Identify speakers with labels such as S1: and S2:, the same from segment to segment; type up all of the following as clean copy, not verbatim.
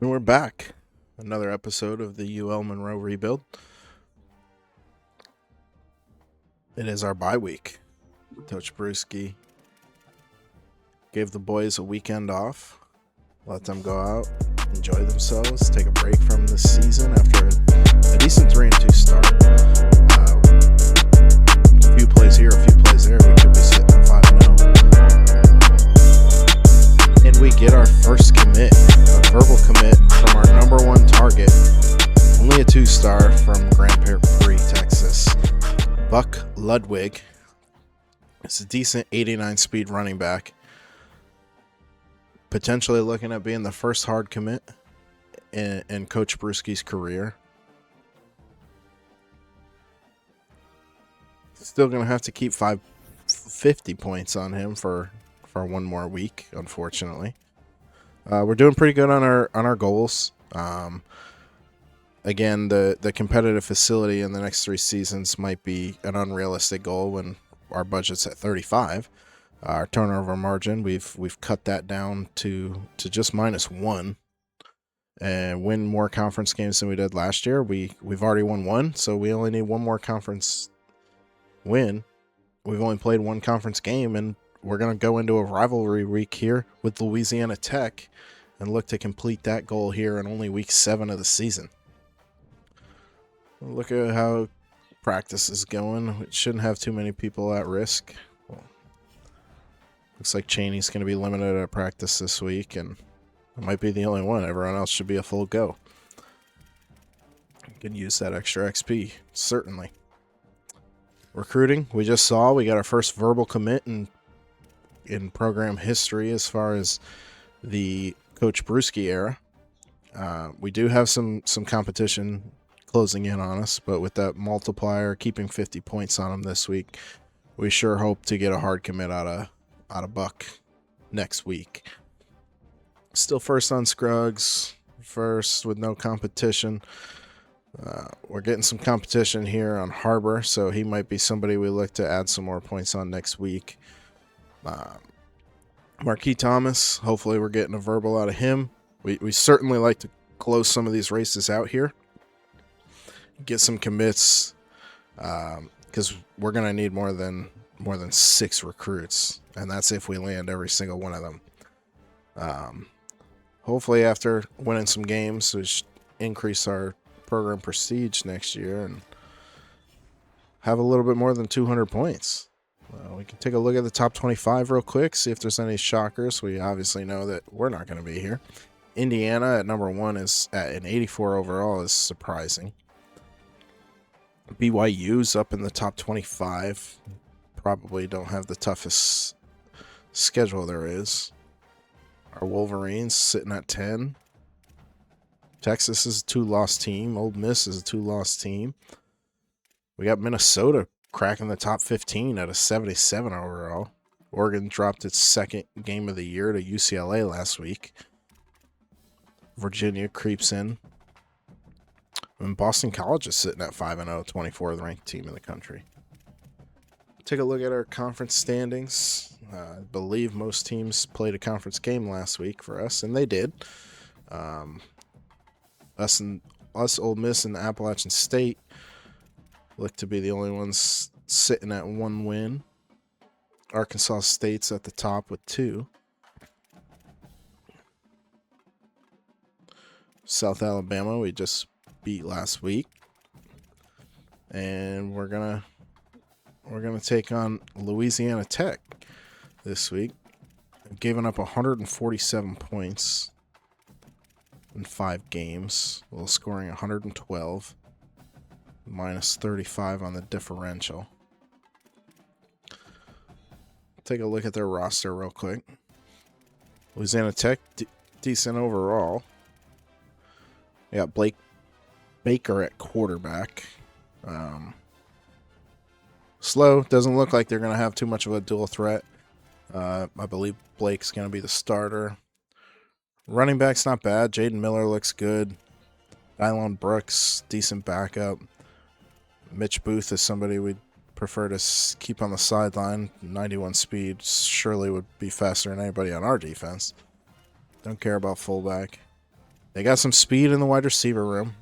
S1: And we're back. Another episode of the UL Monroe rebuild. It is our bye week. Coach Brewski gave the boys a weekend off. Let them go out, enjoy themselves, take a break from the season after a decent 3-2 start. A few plays here, a few plays there. We could be sitting at 5-0. And we get our first commit, a verbal commit from our number one target. Only a 2-star from Grand Prix, Texas. Buck Ludwig. It's a decent 89 speed running back. Potentially looking at being the first hard commit in Coach Brewski's career. Still going to have to keep 50 points on him for one more week, unfortunately. We're doing pretty good on our goals. Again, the competitive facility in the next 3 seasons might be an unrealistic goal when our budget's at 35. Our turnover margin, we've cut that down to just -1, and win more conference games than we did last year. We've already won 1, so we only need 1 more conference win. We've only played 1 conference game, and we're going to go into a rivalry week here with Louisiana Tech and look to complete that goal here in only week 7 of the season. Look at how practice is going. It shouldn't have too many people at risk. Looks like Cheney's going to be limited at practice this week, and it might be the only one. Everyone else should be a full go. You can use that extra XP, certainly. Recruiting, we just saw we got our first verbal commit in program history as far as the Coach Brewski era. We do have some competition closing in on us, but with that multiplier keeping 50 points on them this week, we sure hope to get a hard commit out of Buck next week. Still first on Scruggs, first with no competition. We're getting some competition here on Harbor, so he might be somebody we look to add some more points on next week. Marquis Thomas, hopefully we're getting a verbal out of him. We certainly like to close some of these races out here. Get some commits, because we're going to need more than 6 recruits, and that's if we land every single one of them. Hopefully after winning some games, we should increase our program prestige next year and have a little bit more than 200 points. We can take a look at the top 25 real quick, see if there's any shockers. We obviously know that we're not going to be here. Indiana at number 1 is at an 84 overall is surprising. BYU's up in the top 25. Probably don't have the toughest schedule there is. Our Wolverines sitting at 10. Texas is a 2-loss team. Ole Miss is a 2-loss team. We got Minnesota cracking the top 15 at a 77 overall. Oregon dropped its second game of the year to UCLA last week. Virginia creeps in. And Boston College is sitting at 5-0, 24th ranked team in the country. Take a look at our conference standings. I believe most teams played a conference game last week for us, and they did. Us, Ole Miss, and Appalachian State look to be the only ones sitting at 1 win. Arkansas State's at the top with 2. South Alabama, we just beat last week, and we're gonna take on Louisiana Tech this week. Giving up 147 points in 5 games, while scoring 112, -35 on the differential. Take a look at their roster real quick. Louisiana Tech, decent overall. We got Blake Baker at quarterback. Slow. Doesn't look like they're going to have too much of a dual threat. I believe Blake's going to be the starter. Running back's not bad. Jaden Miller looks good. Dylan Brooks, decent backup. Mitch Booth is somebody we'd prefer to keep on the sideline. 91 speed surely would be faster than anybody on our defense. Don't care about fullback. They got some speed in the wide receiver room.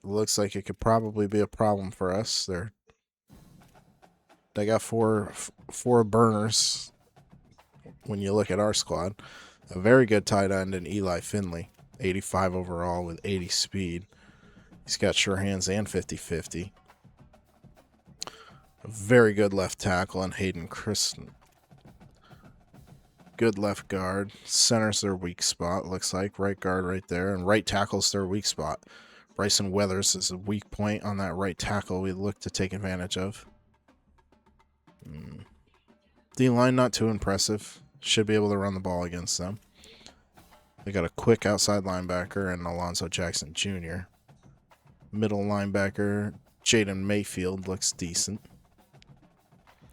S1: Looks like it could probably be a problem for us. They got four burners when you look at our squad. A very good tight end in Eli Finley, 85 overall with 80 speed. He's got sure hands and 50-50. A very good left tackle in Hayden Christen. Good left guard. Center's their weak spot, looks like. Right guard right there. And right tackle's their weak spot. Bryson Weathers is a weak point on that right tackle we look to take advantage of. D-line not too impressive. Should be able to run the ball against them. They got a quick outside linebacker in Alonzo Jackson Jr. Middle linebacker Jaden Mayfield looks decent.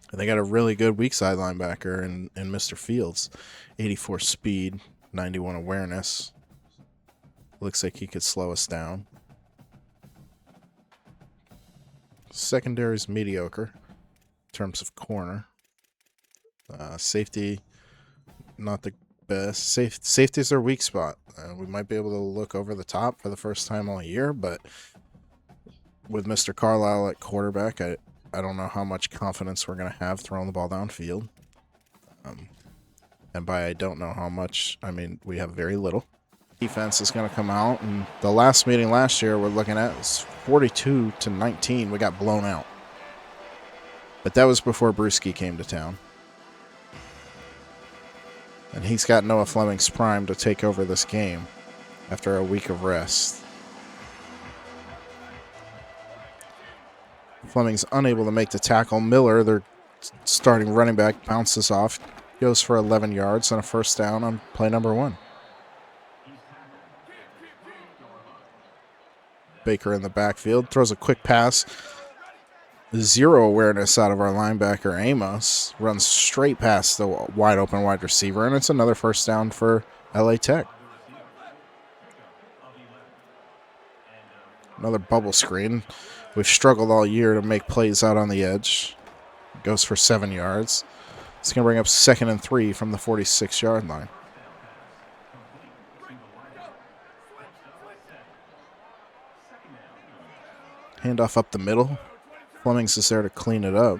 S1: And they got a really good weak side linebacker in Mr. Fields. 84 speed, 91 awareness. Looks like he could slow us down. Secondary's mediocre in terms of corner. Safety, not the best. Safety's their weak spot. We might be able to look over the top for the first time all year, but with Mr. Carlisle at quarterback, I don't know how much confidence we're going to have throwing the ball downfield. And by I don't know how much, I mean we have very little. Defense is going to come out, and the last meeting last year we're looking at was 42-19. We got blown out. But that was before Brewski came to town. And he's got Noah Fleming's prime to take over this game after a week of rest. Fleming's unable to make the tackle. Miller, their starting running back, bounces off, goes for 11 yards and a first down on play number 1. Baker in the backfield, throws a quick pass. Zero awareness out of our linebacker, Amos. Runs straight past the wide open wide receiver, and it's another first down for LA Tech. Another bubble screen. We've struggled all year to make plays out on the edge. Goes for 7 yards. It's going to bring up 2nd and 3 from the 46-yard line. Handoff up the middle. Fleming's is there to clean it up.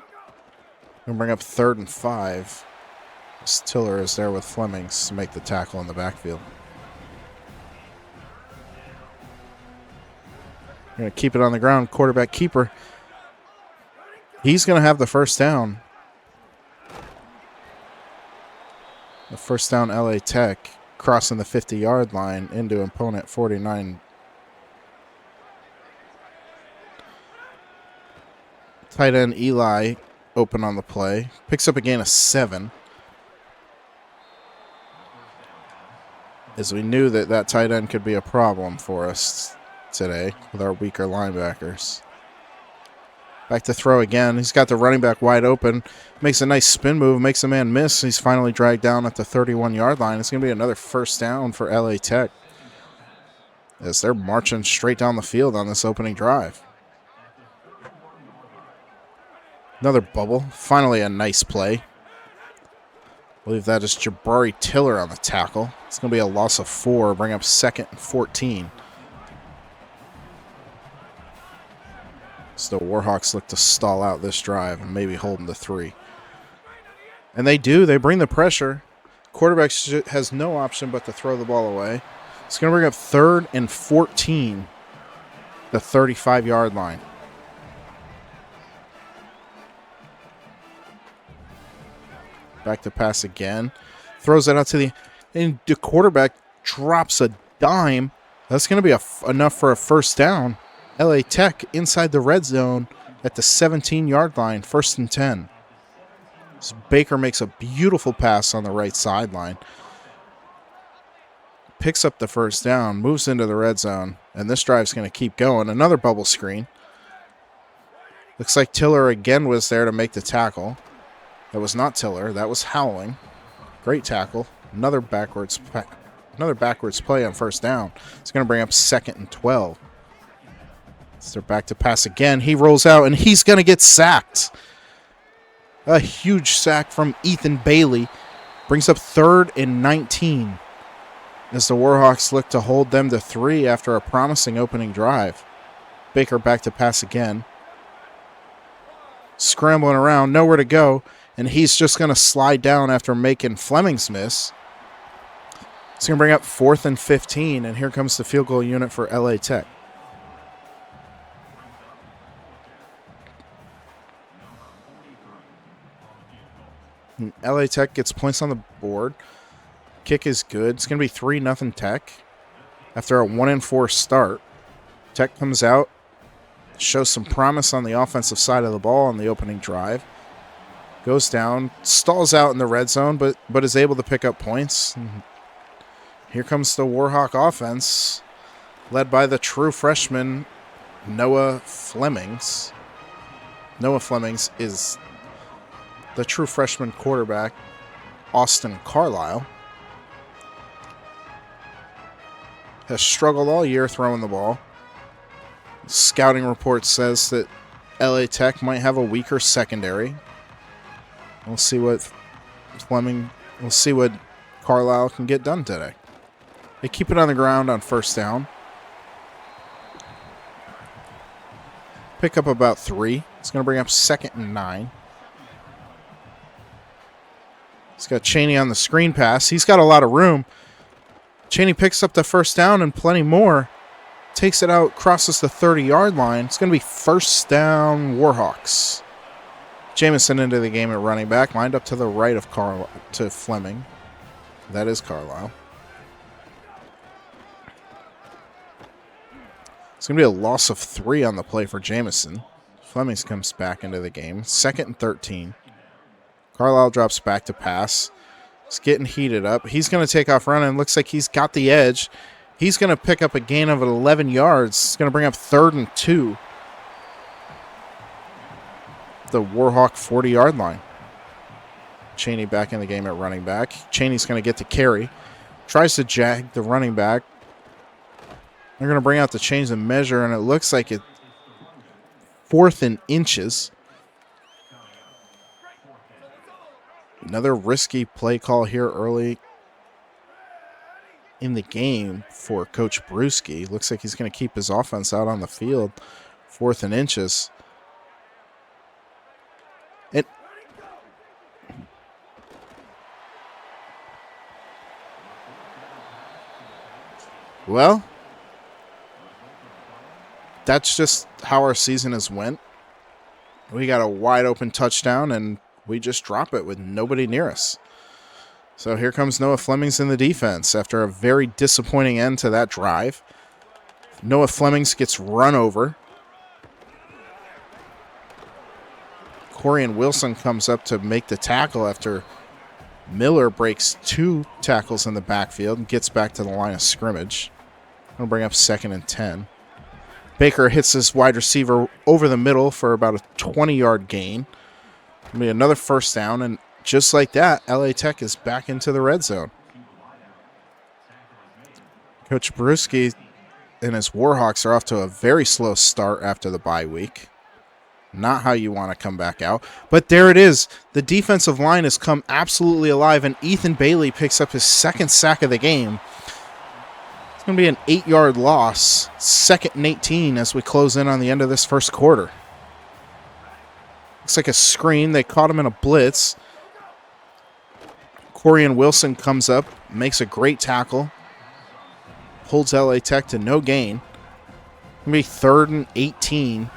S1: We're going to bring up 3rd and 5. Tiller is there with Fleming's to make the tackle in the backfield. We're going to keep it on the ground. Quarterback keeper. He's going to have the first down. The first down, LA Tech, crossing the 50-yard line into opponent 49. Tight end Eli open on the play. Picks up a gain of 7. As we knew that tight end could be a problem for us today with our weaker linebackers. Back to throw again. He's got the running back wide open. Makes a nice spin move. Makes a man miss. He's finally dragged down at the 31-yard line. It's going to be another first down for LA Tech as they're marching straight down the field on this opening drive. Another bubble. Finally a nice play. I believe that is Jabari Tiller on the tackle. It's going to be a loss of 4. Bring up 2nd and 14. So the Warhawks look to stall out this drive and maybe hold them to 3. And they do. They bring the pressure. Quarterback has no option but to throw the ball away. It's going to bring up 3rd and 14. The 35-yard line. Back to pass again. Throws it out to and the quarterback drops a dime. That's going to be enough for a first down. LA Tech inside the red zone at the 17-yard line, 1st and 10. So Baker makes a beautiful pass on the right sideline. Picks up the first down, moves into the red zone, and this drive's going to keep going. Another bubble screen. Looks like Tiller again was there to make the tackle. That was not Tiller. That was Howling. Great tackle. Another backwards play on first down. It's going to bring up 2nd and 12. So they're back to pass again. He rolls out, and he's going to get sacked. A huge sack from Ethan Bailey. Brings up 3rd and 19. as the Warhawks look to hold them to 3 after a promising opening drive. Baker back to pass again. Scrambling around, nowhere to go, and he's just going to slide down after making Fleming's miss. It's going to bring up 4th and 15, and here comes the field goal unit for LA Tech. And LA Tech gets points on the board. Kick is good. It's going to be 3-0 Tech. After a 1-4 start, Tech comes out, shows some promise on the offensive side of the ball on the opening drive. Goes down, stalls out in the red zone, but is able to pick up points. Here comes the Warhawk offense, led by the true freshman, Noah Flemings. Noah Flemings is the true freshman quarterback, Austin Carlisle. Has struggled all year throwing the ball. Scouting report says that LA Tech might have a weaker secondary. We'll see what Carlisle can get done today. They keep it on the ground on first down. Pick up about 3. It's going to bring up 2nd and 9. He's got Cheney on the screen pass. He's got a lot of room. Cheney picks up the first down and plenty more. Takes it out, crosses the 30-yard line. It's going to be first down Warhawks. Jamison into the game at running back, lined up to the right of Fleming. That is Carlisle. It's going to be a loss of 3 on the play for Jamison. Fleming comes back into the game. 2nd and 13. Carlisle drops back to pass. It's getting heated up. He's going to take off running. Looks like he's got the edge. He's going to pick up a gain of 11 yards. It's going to bring up 3rd and 2. The Warhawk 40-yard line. Cheney back in the game at running back. Cheney's going to get the carry. Tries to jag the running back. They're going to bring out the change of measure, and it looks like it 4th and inches. Another risky play call here early in the game for Coach Brewski. Looks like he's going to keep his offense out on the field. 4th and inches. Well, that's just how our season has went. We got a wide open touchdown, and we just drop it with nobody near us. So here comes Noah Flemings in the defense after a very disappointing end to that drive. Noah Flemings gets run over. Corian Wilson comes up to make the tackle after Miller breaks 2 tackles in the backfield and gets back to the line of scrimmage. I'll bring up 2nd and 10. Baker hits his wide receiver over the middle for about a 20-yard gain. It'll be another first down, and just like that, LA Tech is back into the red zone. Coach Brewski and his Warhawks are off to a very slow start after the bye week. Not how you want to come back out. But there it is. The defensive line has come absolutely alive, and Ethan Bailey picks up his 2nd sack of the game. It's going to be an 8-yard loss, 2nd and 18 as we close in on the end of this first quarter. Looks like a screen. They caught him in a blitz. Corian Wilson comes up, makes a great tackle, holds LA Tech to no gain. It's going to be 3rd and 18.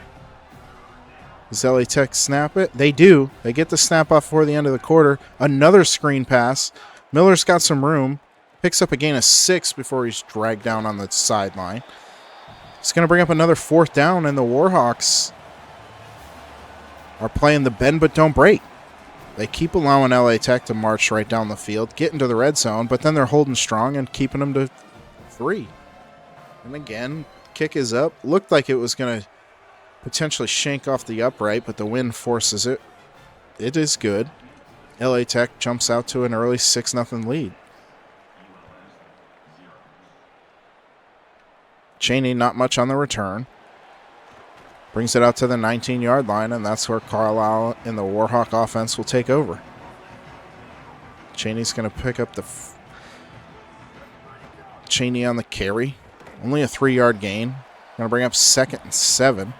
S1: Does LA Tech snap it? They do. They get the snap off before the end of the quarter. Another screen pass. Miller's got some room. Picks up a gain of 6 before he's dragged down on the sideline. It's going to bring up another 4th down, and the Warhawks are playing the bend but don't break. They keep allowing LA Tech to march right down the field, get into the red zone, but then they're holding strong and keeping them to 3. And again, kick is up. Looked like it was going to potentially shank off the upright, but the wind forces it. It is good. LA Tech jumps out to an early 6-0 lead. Cheney, not much on the return. Brings it out to the 19-yard line, and that's where Carlisle and the Warhawk offense will take over. Cheney's going to pick up the Cheney on the carry. Only a 3-yard gain. Going to bring up 2nd and 7.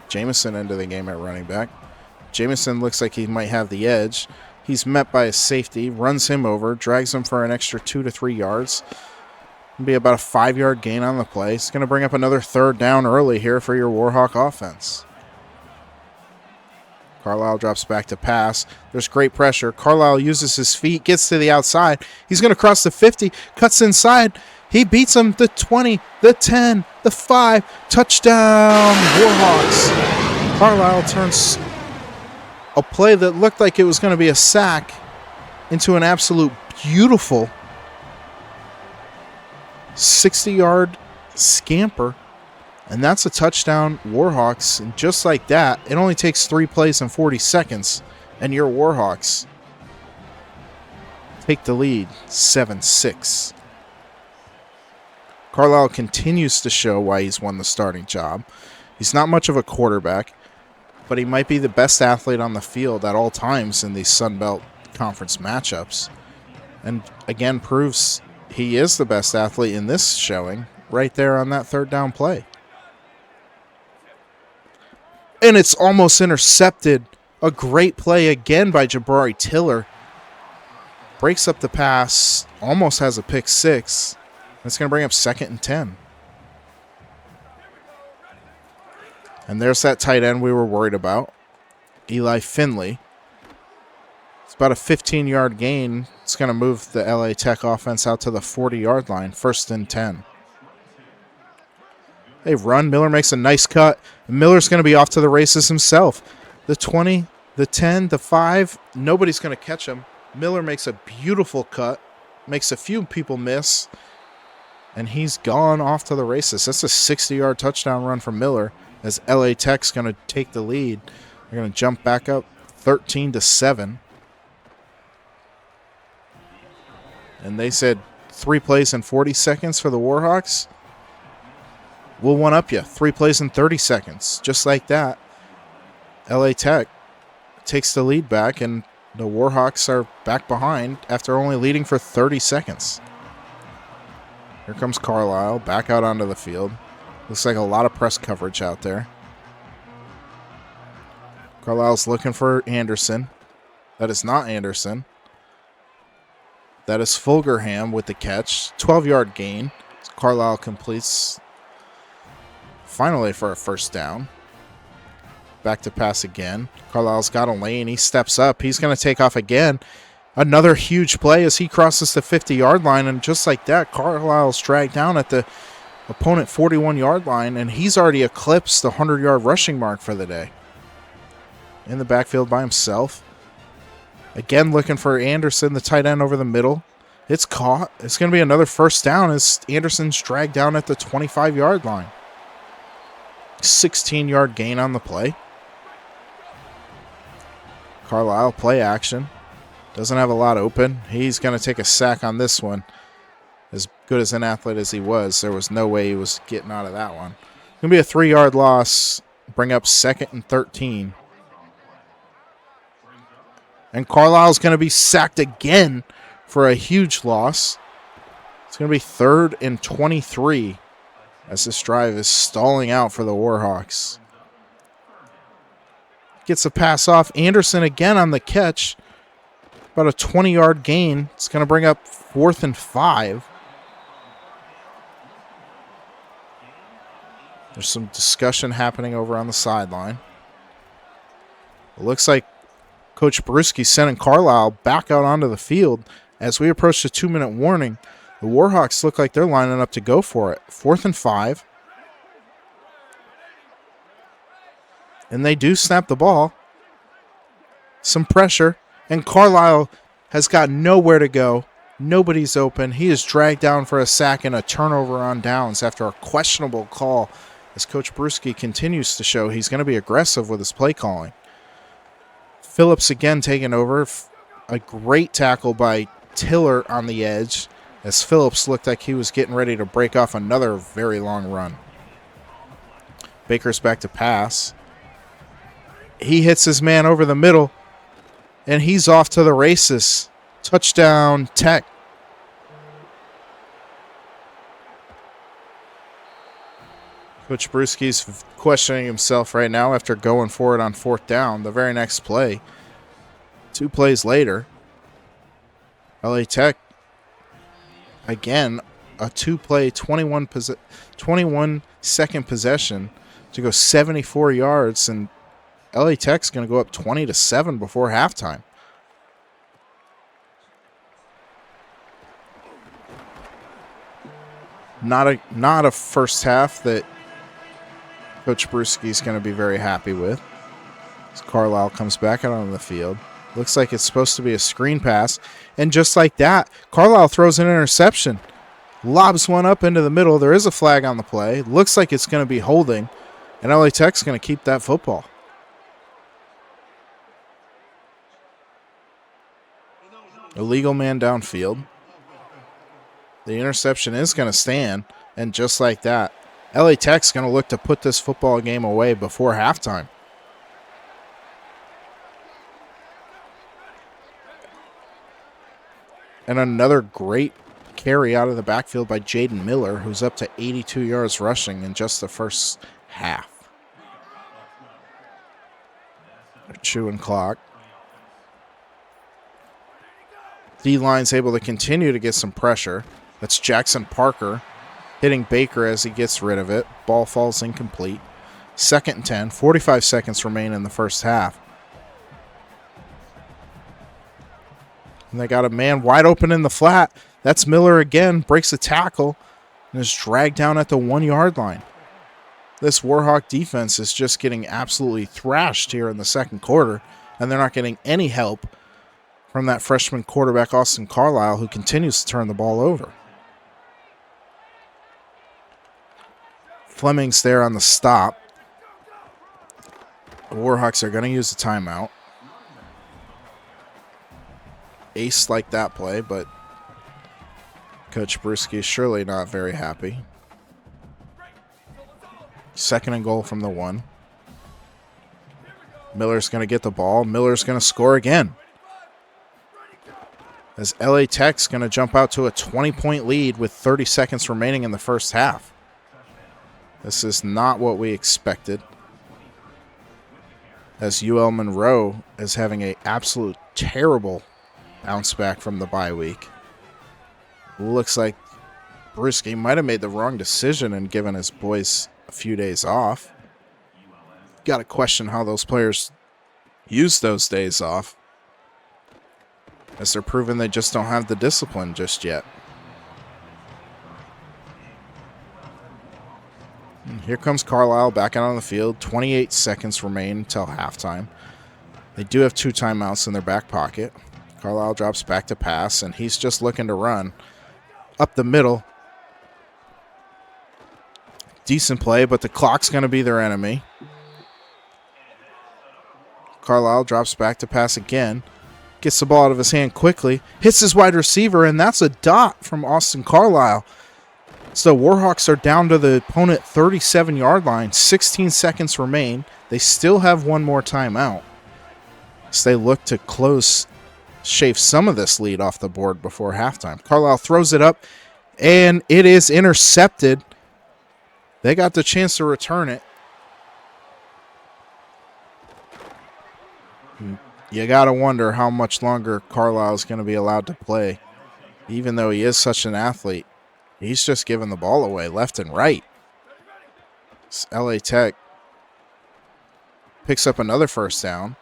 S1: Jamison into the game at running back. Jamison looks like he might have the edge. He's met by a safety, runs him over, drags him for an extra 2 to 3 yards. It'll be about a 5-yard gain on the play. It's going to bring up another 3rd down early here for your Warhawk offense. Carlisle drops back to pass. There's great pressure. Carlisle uses his feet, gets to the outside. He's going to cross the 50, cuts inside. He beats him, the 20, the 10, the 5. Touchdown, Warhawks. Carlisle turns a play that looked like it was going to be a sack into an absolute beautiful 60-yard scamper. And that's a touchdown, Warhawks. And just like that, it only takes 3 plays and 40 seconds. And your Warhawks take the lead, 7-6. Carlisle continues to show why he's won the starting job. He's not much of a quarterback, but he might be the best athlete on the field at all times in these Sun Belt Conference matchups. And again, proves he is the best athlete in this showing right there on that 3rd down play. And it's almost intercepted. A great play again by Jabari Tiller. Breaks up the pass. Almost has a pick 6. It's going to bring up 2nd and 10. And there's that tight end we were worried about. Eli Finley. It's about a 15-yard gain. It's going to move the LA Tech offense out to the 40-yard line. 1st and 10. They run. Miller makes a nice cut. Miller's going to be off to the races himself. The 20, the 10, the 5. Nobody's going to catch him. Miller makes a beautiful cut. Makes a few people miss. And he's gone off to the races. That's a 60-yard touchdown run from Miller as LA Tech's going to take the lead. They're going to jump back up 13-7. And they said 3 plays in 40 seconds for the Warhawks. We'll one-up you. 3 plays in 30 seconds. Just like that, LA Tech takes the lead back, and the Warhawks are back behind after only leading for 30 seconds. Here comes Carlisle back out onto the field. Looks like a lot of press coverage out there. Carlisle's looking for Anderson. That is not Anderson. That is Fulgerham with the catch. 12-yard gain. Carlisle completes finally for a 1st down. Back to pass again. Carlisle's got a lane. He steps up. He's going to take off again. Another huge play as he crosses the 50-yard line. And just like that, Carlisle's dragged down at the opponent 41-yard line. And he's already eclipsed the 100-yard rushing mark for the day. In the backfield by himself. Again, looking for Anderson, the tight end over the middle. It's caught. It's going to be another 1st down as Anderson's dragged down at the 25-yard line. 16-yard gain on the play. Carlisle, play action. Doesn't have a lot open. He's going to take a sack on this one. As good as an athlete as he was, there was no way he was getting out of that one. Going to be a 3-yard loss. Bring up 2nd and 13. And Carlisle's going to be sacked again for a huge loss. It's going to be 3rd and 23 as this drive is stalling out for the Warhawks. Gets a pass off. Anderson again on the catch. About a 20-yard gain. It's going to bring up 4th and 5. There's some discussion happening over on the sideline. It looks like Coach Brewski sending Carlisle back out onto the field. As we approach the 2-minute warning, the Warhawks look like they're lining up to go for it. 4th and 5. And they do snap the ball. Some pressure. And Carlisle has got nowhere to go. Nobody's open. He is dragged down for a sack and a turnover on downs after a questionable call as Coach Brewski continues to show he's going to be aggressive with his play calling. Phillips again taking over. A great tackle by Tiller on the edge as Phillips looked like he was getting ready to break off another very long run. Baker's back to pass. He hits his man over the middle, and he's off to the races. Touchdown, Tech. Coach Brewski's questioning himself right now after going for it on 4th down. The very next play, 2 plays later, LA Tech, again, a 2-play, 21-second possession to go 74 yards, and LA Tech's going to go up 20-7 before halftime. Not a first half that Coach Brewski's going to be very happy with. As Carlisle comes back out on the field. Looks like it's supposed to be a screen pass. And just like that, Carlisle throws an interception. Lobs one up into the middle. There is a flag on the play. Looks like it's going to be holding. And LA Tech's going to keep that football. Illegal man downfield. The interception is going to stand. And just like that, LA Tech's going to look to put this football game away before halftime. And another great carry out of the backfield by Jaden Miller, who's up to 82 yards rushing in just the first half. They're chewing clock. D-line's able to continue to get some pressure. That's Jackson Parker hitting Baker as he gets rid of it. Ball falls incomplete. 2nd and 10. 45 seconds remain in the first half. And they got a man wide open in the flat. That's Miller again. Breaks a tackle and is dragged down at the 1-yard line. This Warhawk defense is just getting absolutely thrashed here in the second quarter. And they're not getting any help from that freshman quarterback, Austin Carlisle, who continues to turn the ball over. Fleming's there on the stop. The Warhawks are going to use a timeout. Ace like that play, but Coach Brewski is surely not very happy. 2nd and goal from the 1. Miller's going to get the ball. Miller's going to score again. As LA Tech's going to jump out to a 20-point lead with 30 seconds remaining in the first half. This is not what we expected. As UL Monroe is having an absolute terrible bounce back from the bye week. Looks like Brewski might have made the wrong decision and given his boys a few days off. Got to question how those players use those days off, as they're proving they just don't have the discipline just yet. And here comes Carlisle back out on the field. 28 seconds remain until halftime. They do have 2 timeouts in their back pocket. Carlisle drops back to pass, and he's just looking to run up the middle. Decent play, but the clock's going to be their enemy. Carlisle drops back to pass again. Gets the ball out of his hand quickly. Hits his wide receiver, and that's a dot from Austin Carlisle. So Warhawks are down to the opponent 37-yard line. 16 seconds remain. They still have one more timeout. So they look to shave some of this lead off the board before halftime. Carlisle throws it up, and it is intercepted. They got the chance to return it. You got to wonder how much longer Carlisle is going to be allowed to play. Even though he is such an athlete, he's just giving the ball away left and right. LA Tech picks up another first down.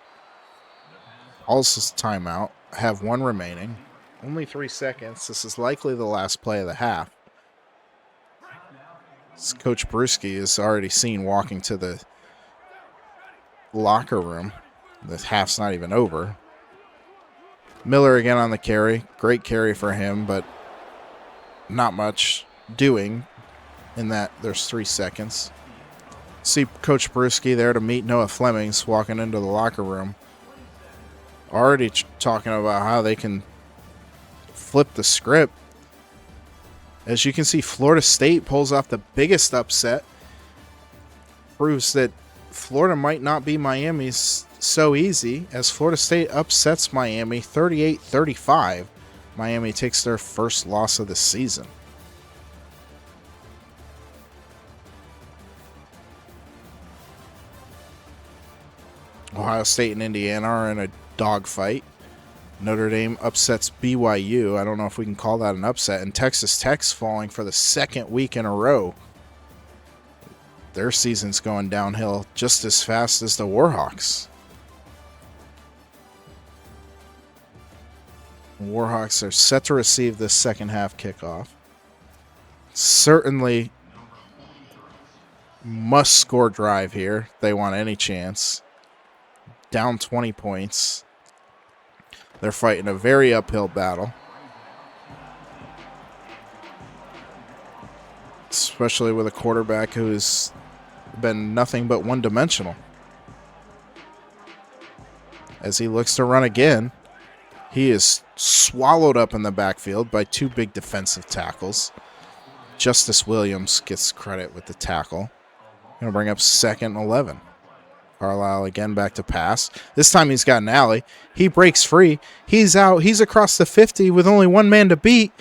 S1: Also timeout. Have 1 remaining. Only 3 seconds. This is likely the last play of the half. Coach Brewski is already seen walking to the locker room. The half's not even over. Miller again on the carry. Great carry for him, but not much doing in that there's 3 seconds. See Coach Brewski there to meet Noah Flemings walking into the locker room. Already talking about how they can flip the script. As you can see, Florida State pulls off the biggest upset. Proves that Florida might not be Miami's so easy, as Florida State upsets Miami 38-35. Miami takes their first loss of the season. Ohio State and Indiana are in a dogfight. Notre Dame upsets BYU. I don't know if we can call that an upset. And Texas Tech's falling for the second week in a row. Their season's going downhill just as fast as the Warhawks. Warhawks are set to receive this second half kickoff. Certainly must score drive here if they want any chance. Down 20 points. They're fighting a very uphill battle. Especially with a quarterback who's been nothing but one-dimensional. As he looks to run again, he is swallowed up in the backfield by two big defensive tackles. Justice Williams gets credit with the tackle. Going to bring up 2nd and 11. Carlisle again back to pass. This time he's got an alley. He breaks free. He's out. He's across the 50 with only one man to beat.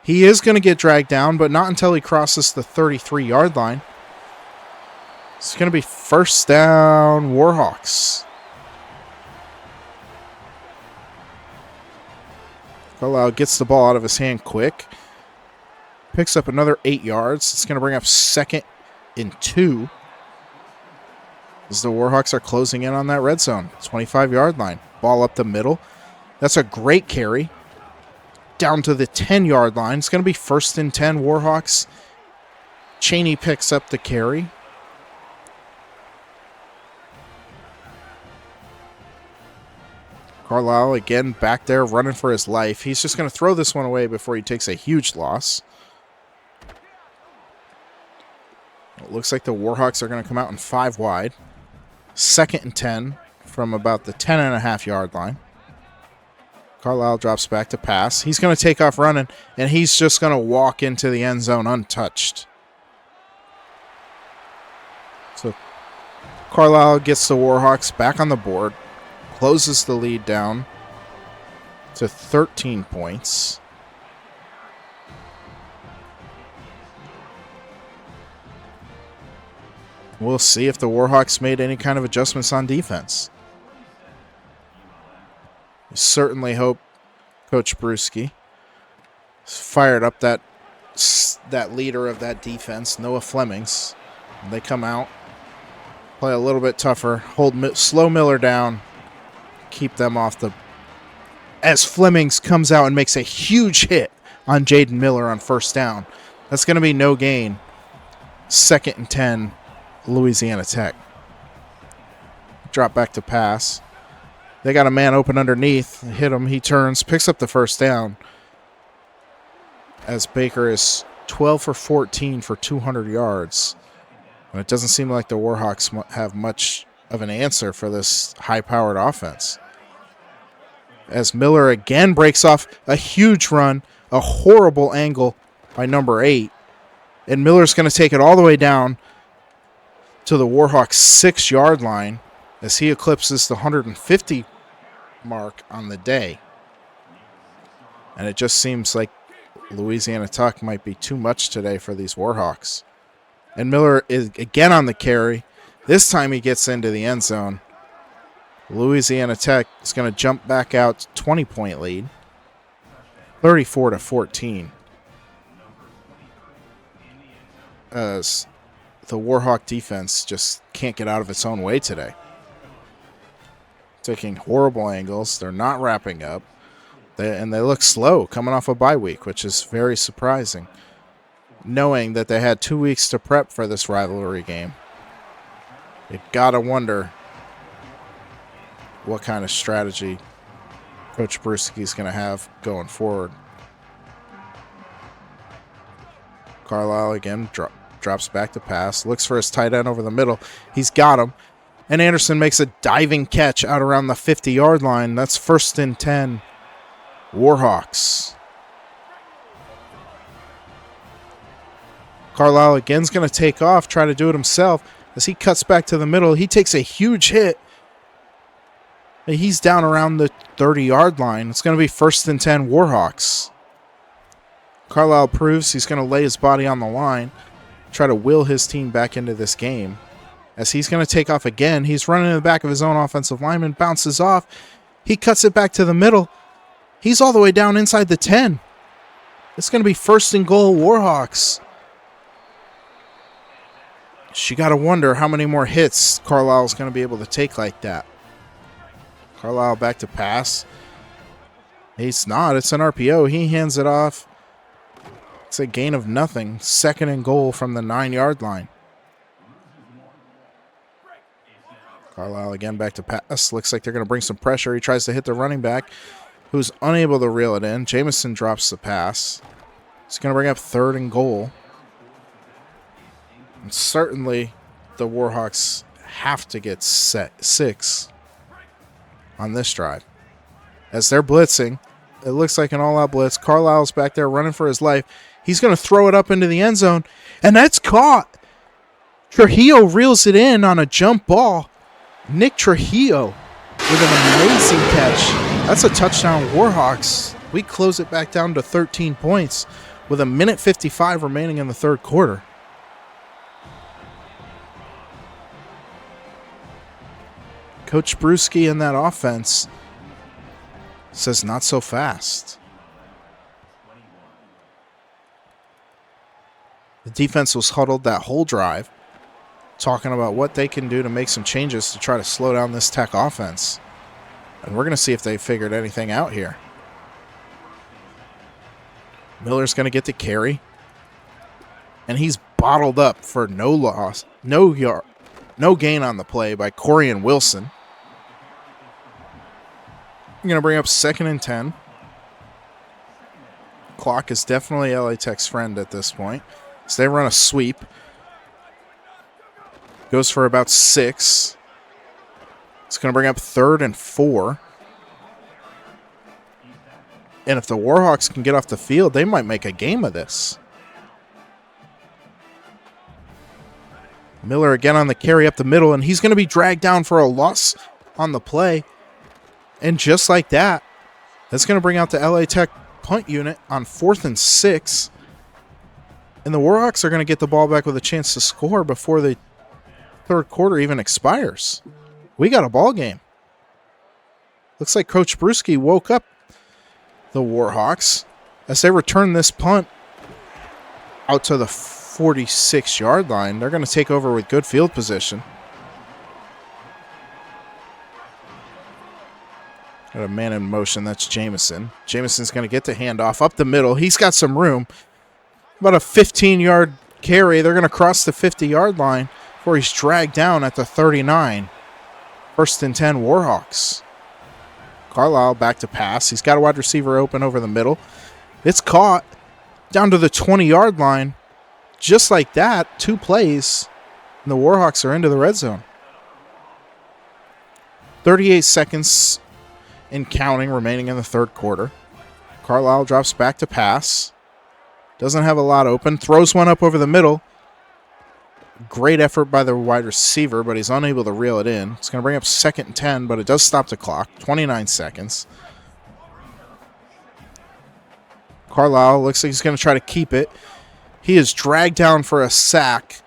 S1: He is going to get dragged down, but not until he crosses the 33-yard line. It's going to be first down, Warhawks. Carlisle gets the ball out of his hand quick. Picks up another 8 yards. It's going to bring up 2nd and 2. As the Warhawks are closing in on that red zone. 25-yard line. Ball up the middle. That's a great carry. Down to the 10-yard line. It's going to be 1st and 10 Warhawks. Cheney picks up the carry. Carlisle again back there running for his life. He's just going to throw this one away before he takes a huge loss. It looks like the Warhawks are going to come out in 5 wide. 2nd and 10 from about the 10.5-yard line. Carlisle drops back to pass. He's going to take off running, and he's just going to walk into the end zone untouched. So Carlisle gets the Warhawks back on the board, closes the lead down to 13 points. We'll see if the Warhawks made any kind of adjustments on defense. We certainly hope Coach Brewski fired up that leader of that defense, Noah Flemings. They come out, play a little bit tougher, slow Miller down, keep them off the... As Flemings comes out and makes a huge hit on Jaden Miller on first down. That's going to be no gain. 2nd and 10. Louisiana Tech. Drop back to pass. They got a man open underneath. Hit him. He turns, picks up the first down. As Baker is 12 for 14 for 200 yards. And it doesn't seem like the Warhawks have much of an answer for this high-powered offense. As Miller again breaks off a huge run, a horrible angle by number 8. And Miller's going to take it all the way down to the Warhawks 6-yard line as he eclipses the 150 mark on the day. And it just seems like Louisiana Tech might be too much today for these Warhawks. And Miller is again on the carry. This time he gets into the end zone. Louisiana Tech is going to jump back out to 20-point lead. 34-14. As the Warhawk defense just can't get out of its own way today. Taking horrible angles. They're not wrapping up. They look slow coming off a bye week, which is very surprising, knowing that they had 2 weeks to prep for this rivalry game. You gotta wonder what kind of strategy Coach Brewski is going to have going forward. Carlisle again drops back to pass, looks for his tight end over the middle. He's got him. And Anderson makes a diving catch out around the 50-yard line. That's 1st and 10, Warhawks. Carlisle again's going to take off, try to do it himself. As he cuts back to the middle, he takes a huge hit. He's down around the 30-yard line. It's going to be 1st and 10, Warhawks. Carlisle proves he's going to lay his body on the line, try to will his team back into this game. as he's going to take off again. He's running in the back of his own offensive lineman, bounces off. He cuts it back to the middle. He's all the way down inside the 10. It's going to be 1st and goal, Warhawks. You got to wonder how many more hits Carlisle's going to be able to take like that. Carlisle back to pass. He's not. It's an RPO. He hands it off. It's a gain of nothing. 2nd and goal from the 9-yard line. Carlisle again back to pass. Looks like they're going to bring some pressure. He tries to hit the running back, who's unable to reel it in. Jamison drops the pass. He's going to bring up 3rd and goal. And certainly the Warhawks have to get 6 on this drive. As they're blitzing, it looks like an all-out blitz. Carlisle's back there running for his life. He's going to throw it up into the end zone, and that's caught. Trujillo reels it in on a jump ball. Nick Trujillo with an amazing catch. That's a touchdown, Warhawks. We close it back down to 13 points with 1:55 remaining in the 3rd quarter. Coach Brewski in that offense says not so fast. The defense was huddled that whole drive, talking about what they can do to make some changes to try to slow down this Tech offense. And we're going to see if they figured anything out here. Miller's going to get the carry. And he's bottled up for no loss, no gain on the play by Corian Wilson. I'm going to bring up 2nd and 10. Clock is definitely LA Tech's friend at this point. So they run a sweep. Goes for about 6. It's going to bring up 3rd and 4. And if the Warhawks can get off the field, they might make a game of this. Miller again on the carry up the middle, and he's going to be dragged down for a loss on the play. And just like that, that's going to bring out the LA Tech punt unit on 4th and 6. And the Warhawks are going to get the ball back with a chance to score before the 3rd quarter even expires. We got a ball game. Looks like Coach Brewski woke up the Warhawks as they return this punt out to the 46-yard line. They're going to take over with good field position. Got a man in motion. That's Jamison. Jamison's going to get the handoff up the middle. He's got some room. About a 15-yard carry. They're going to cross the 50-yard line before he's dragged down at the 39. 1st and 10, Warhawks. Carlisle back to pass. He's got a wide receiver open over the middle. It's caught down to the 20-yard line. Just like that, 2 plays, and the Warhawks are into the red zone. 38 seconds and counting remaining in the 3rd quarter. Carlisle drops back to pass. Doesn't have a lot open. Throws one up over the middle. Great effort by the wide receiver, but he's unable to reel it in. It's going to bring up 2nd and 10, but it does stop the clock. 29 seconds. Carlisle looks like he's going to try to keep it. He is dragged down for a sack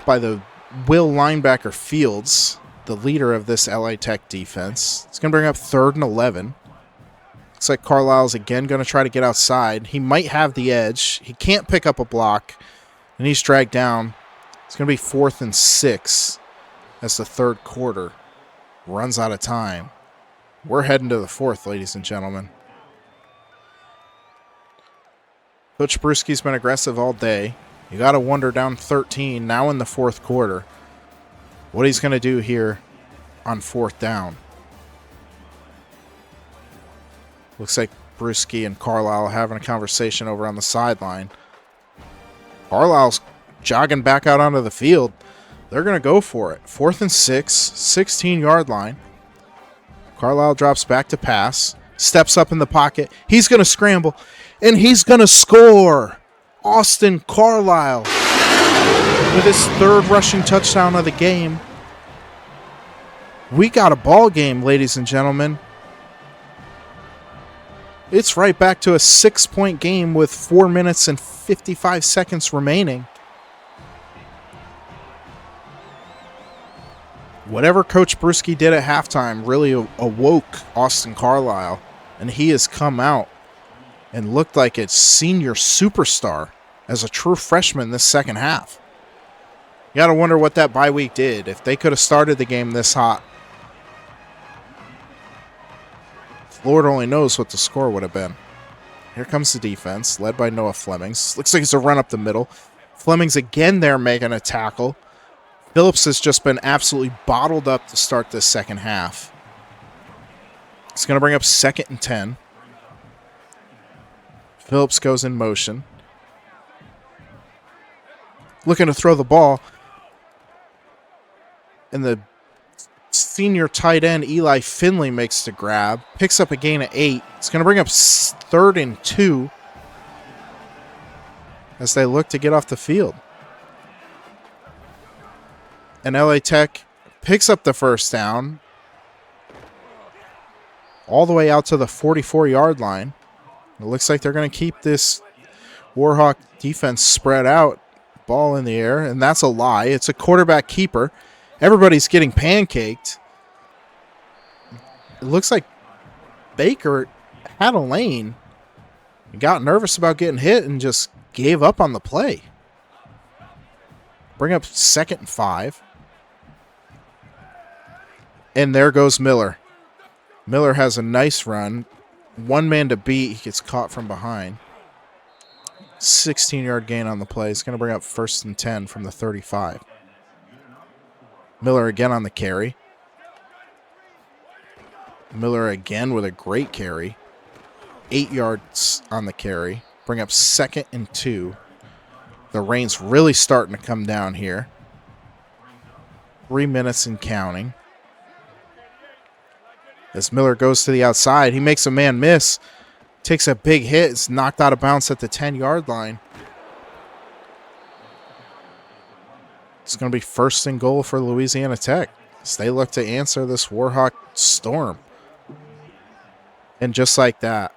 S1: by the Will linebacker Fields, the leader of this LA Tech defense. It's going to bring up 3rd and 11. Looks like Carlisle's again going to try to get outside. He might have the edge. He can't pick up a block, and he's dragged down. It's going to be 4th and 6 as the 3rd quarter runs out of time. We're heading to the 4th, ladies and gentlemen. Coach Brewski's been aggressive all day. You got to wonder, down 13, now in the 4th quarter, what he's going to do here on 4th down. Looks like Brewski and Carlisle having a conversation over on the sideline. Carlisle's jogging back out onto the field. They're going to go for it. 4th and 6, 16-yard line. Carlisle drops back to pass, steps up in the pocket. He's going to scramble, and he's going to score. Austin Carlisle with his 3rd rushing touchdown of the game. We got a ball game, ladies and gentlemen. It's right back to a 6-point game with 4 minutes and 55 seconds remaining. Whatever Coach Brewski did at halftime really awoke Austin Carlisle, and he has come out and looked like a senior superstar as a true freshman this second half. You got to wonder what that bye week did. If they could have started the game this hot, Lord only knows what the score would have been. Here comes the defense, led by Noah Flemings. Looks like it's a run up the middle. Flemings again there making a tackle. Phillips has just been absolutely bottled up to start this second half. It's going to bring up 2nd and 10. Phillips goes in motion. Looking to throw the ball. And the senior tight end, Eli Finley, makes the grab. Picks up a gain of 8. It's going to bring up 3rd and 2 as they look to get off the field. And LA Tech picks up the first down all the way out to the 44-yard line. It looks like they're going to keep this Warhawk defense spread out. Ball in the air, and that's a lie. It's a quarterback keeper. Everybody's getting pancaked. It looks like Baker had a lane. He got nervous about getting hit and just gave up on the play. Bring up 2nd and 5. And there goes Miller. Miller has a nice run. One man to beat. He gets caught from behind. 16-yard gain on the play. It's going to bring up 1st and 10 from the 35. Miller again on the carry. Miller again with a great carry. 8 yards on the carry. Bring up 2nd and 2. The rain's really starting to come down here. 3 minutes and counting. As Miller goes to the outside, he makes a man miss. Takes a big hit. It's knocked out of bounds at the 10-yard line. It's going to be 1st and goal for Louisiana Tech as they look to answer this Warhawk storm. And just like that,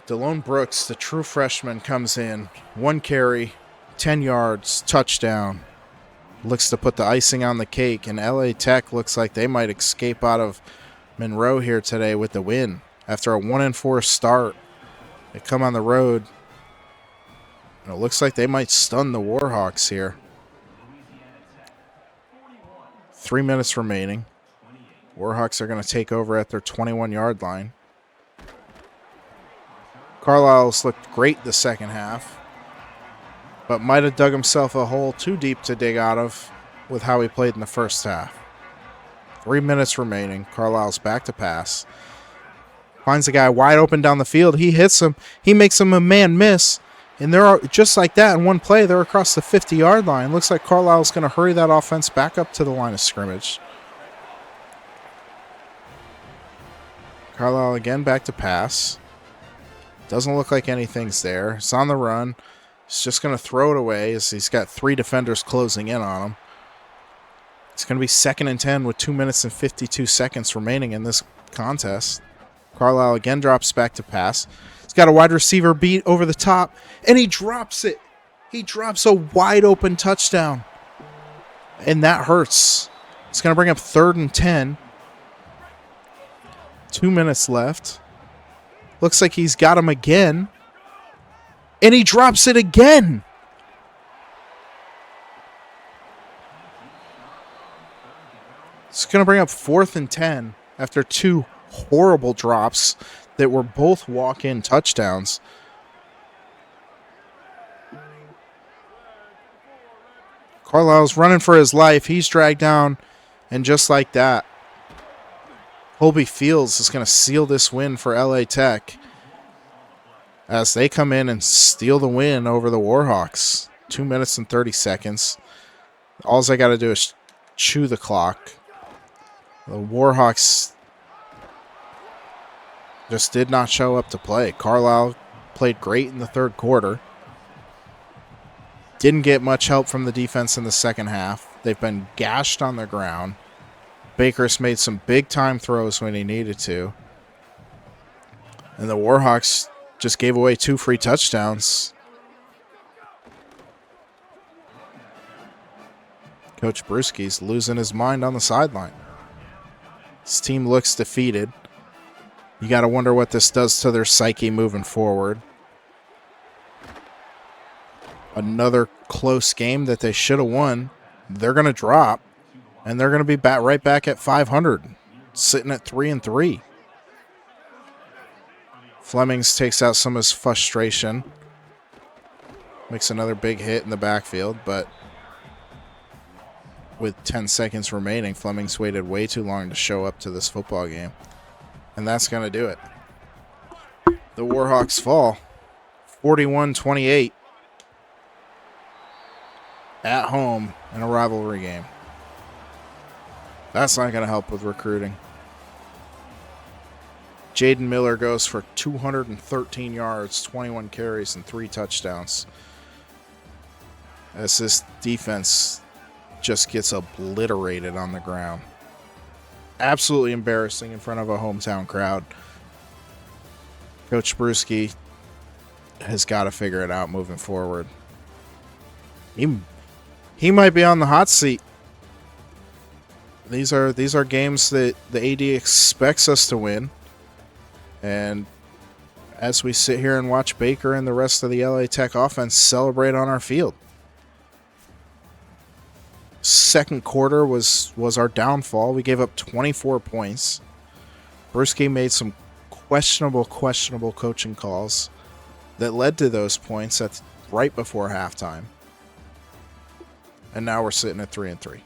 S1: Delone Brooks, the true freshman, comes in. 1 carry, 10 yards, touchdown. Looks to put the icing on the cake, and LA Tech looks like they might escape out of Monroe here today with the win. After a 1-4 start, they come on the road, and it looks like they might stun the Warhawks here. 3 minutes remaining. Warhawks are going to take over at their 21-yard line. Carlisle's looked great the second half, but might have dug himself a hole too deep to dig out of with how he played in the first half. 3 minutes remaining. Carlisle's back to pass. Finds a guy wide open down the field. He hits him. He makes him a man miss. And they're just like that in one play, they're across the 50-yard line. Looks like Carlisle's going to hurry that offense back up to the line of scrimmage. Carlisle again back to pass. Doesn't look like anything's there. It's on the run. He's just going to throw it away as he's got 3 defenders closing in on him. It's going to be 2nd and 10 with 2 minutes and 52 seconds remaining in this contest. Carlisle again drops back to pass. He's got a wide receiver beat over the top, and he drops it. He drops a wide open touchdown, and that hurts. It's going to bring up 3rd and 10. 2 minutes left. Looks like he's got him again, and he drops it again. It's going to bring up 4th and 10 after 2 horrible drops that were both walk-in touchdowns. Carlisle's running for his life. He's dragged down, and just like that, Colby Fields is going to seal this win for LA Tech as they come in and steal the win over the Warhawks. 2 minutes and 30 seconds. All they got to do is chew the clock. The Warhawks just did not show up to play. Carlisle played great in the third quarter. Didn't get much help from the defense in the second half. They've been gashed on the ground. Baker's made some big-time throws when he needed to. And the Warhawks just gave away 2 free touchdowns. Coach Brewski's losing his mind on the sideline. His team looks defeated. You got to wonder what this does to their psyche moving forward. Another close game that they should have won. They're going to drop, and they're going to be right back at 500, sitting at 3-3. Flemings takes out some of his frustration. Makes another big hit in the backfield, but with 10 seconds remaining, Flemings waited way too long to show up to this football game. And that's going to do it. The Warhawks fall 41-28 at home in a rivalry game. That's not going to help with recruiting. Jaden Miller goes for 213 yards, 21 carries, and 3 touchdowns. As this defense just gets obliterated on the ground. Absolutely embarrassing in front of a hometown crowd. Coach Brewski has got to figure it out moving forward. He might be on the hot seat. These are games that the AD expects us to win. And as we sit here and watch Baker and the rest of the LA Tech offense celebrate on our field. Second quarter was our downfall. We gave up 24 points. Brewski made some questionable coaching calls that led to those points right before halftime. And now we're sitting at 3-3.